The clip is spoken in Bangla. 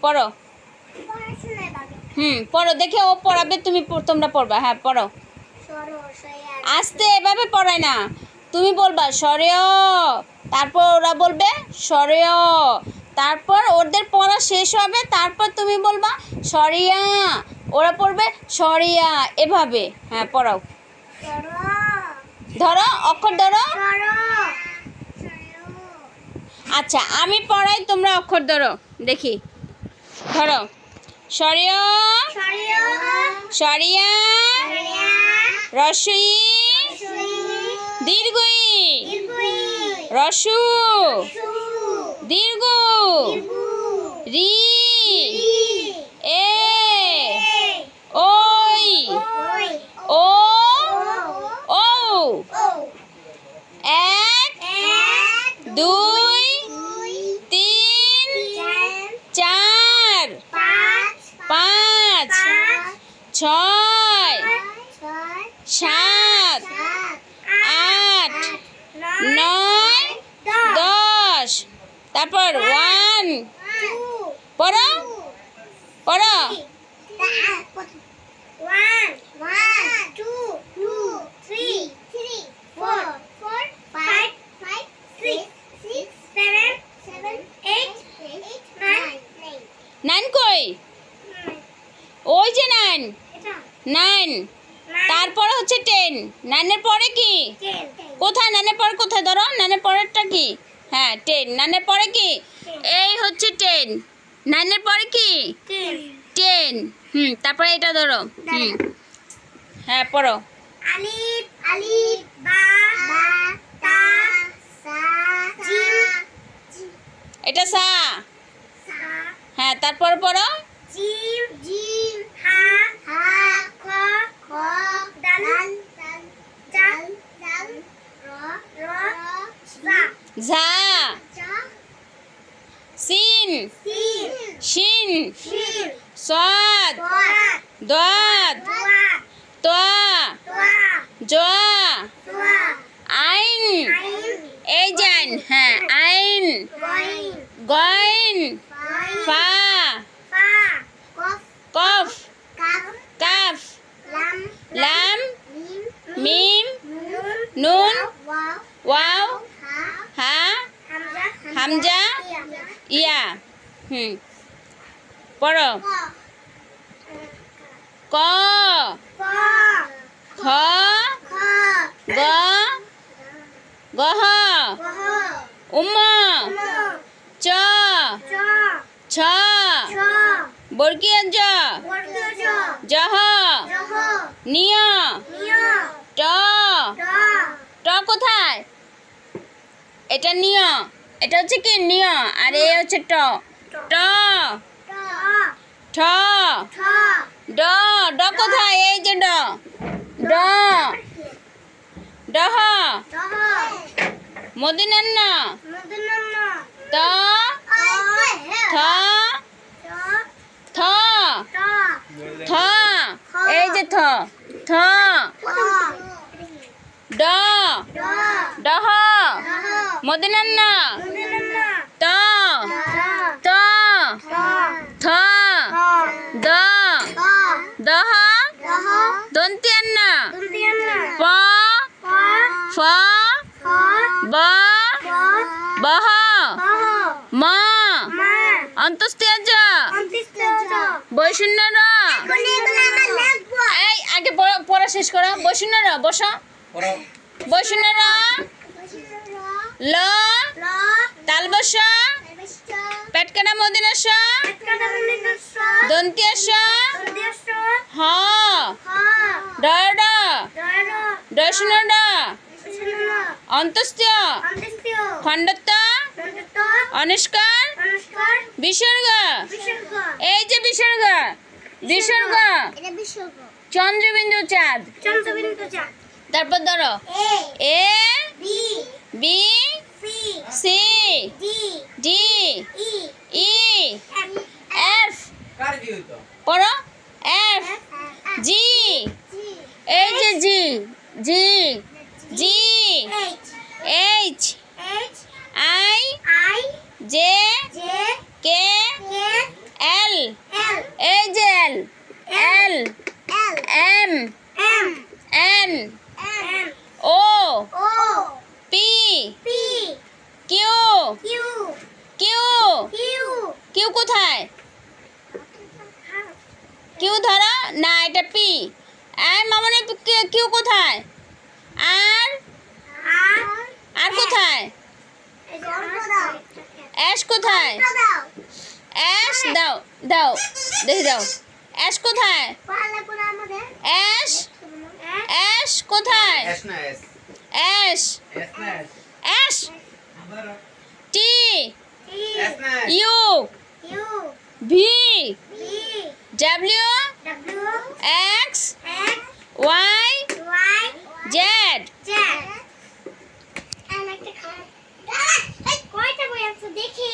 পড়ো। পড়ো, দেখে ও পড়াবে, তোমরা পড়বা। হ্যাঁ পড়ো। আস্তে, এভাবে পড়ায় না, তুমি বলবা সরেয়, তারপর ওরা বলবে সরেয়, তারপর ওদের পড়া শেষ হবে, তারপর তুমি বলবা সরিয়া, ওরা পড়বে সরিয়া, এভাবে। হ্যাঁ পড়াও। ধরো, অক্ষর ধরো। আচ্ছা আমি পড়াই, তোমরা অক্ষর ধরো, দেখি। ধরো, সরিয়, সরিয়া, রসই, দীর্ঘই, রসু, দীর্ঘ, রি, এ, ওই, ও, ও, এক, দুই, তিন, চার, পাঁচ, ছয়, সাত, আট, নয়, 10। তারপর 1, পড়ো পড়ো। 1 2 3 4 5 6 7 8 9 কই? ওই যে 9। তারপরে হচ্ছে 10। 9 এর পরে কি? কোথায় 9 এর পরে কোথায়? ধরো 9 এর পরেরটা কি? হ্যাঁ 10। 9 এর পরে কি? এই হচ্ছে 10। 9 এর পরে কি? 10। তারপরে এটা ধরো। হ্যাঁ পড়ো। আলিফ আলিফ বা বা তা সা জিম, এটা সা। হ্যাঁ তারপর পড়ো। জিম জিম হা হা খ খ দাল জাল র ঝা ঝা। সিন শিন সাদ দাদ তা জা আইন। এই জান। হ্যাঁ আইন গাইন ফা কফ কাফ লাম মিম নুন ওয়াও হা হামজা ইয়া। পড়ো। ক খ গ গহ উম চ ছ বর্গীয় জ জহ নিয় ট ট কোথায়? এটা নিয়, এটা হচ্ছে কি নিয়, আর এই হচ্ছে ট। ট ঠ ড ড কোথায়? এই যে ড ড ডহ মদিনান্ন ত থ থ থ এই যে থ থ ড ডহ মদিনান্ন ত ত থ দ দহ দন্তিয়ান্ন প ফ ব বহ ম অন্তস্তীয় জ বৈশূন্য র। এই আগে পড়া শেষ করো। বৈশূন্য র বসো। বৈশূন্য র ল তালবস পেটকাটা মদিনাস দন্তিয়াস হ ডর দর্শন ড অন্তস্তীয় খণ্ডত্ব অনুষ্কার বিসর্গ। এই যে বিসর্গ বিসর্গ চন্দ্রবিন্দু চাঁদ। তারপর ধরো A B C D E F. পড়ো এফ জি। এই যে G G G H I J K কোথায়? কিউ ধরো না, এটা পি। মামনি কিউ কোথায়? আর আর কোথায়? অ্যাশ কোথায়? অ্যাশ দাও দাও, দেখি দাও। অ্যাশ কোথায়? অ্যাশ অ্যাশ কোথায়? S S T U V W X Y Z. কয়টা বই আছে দেখি।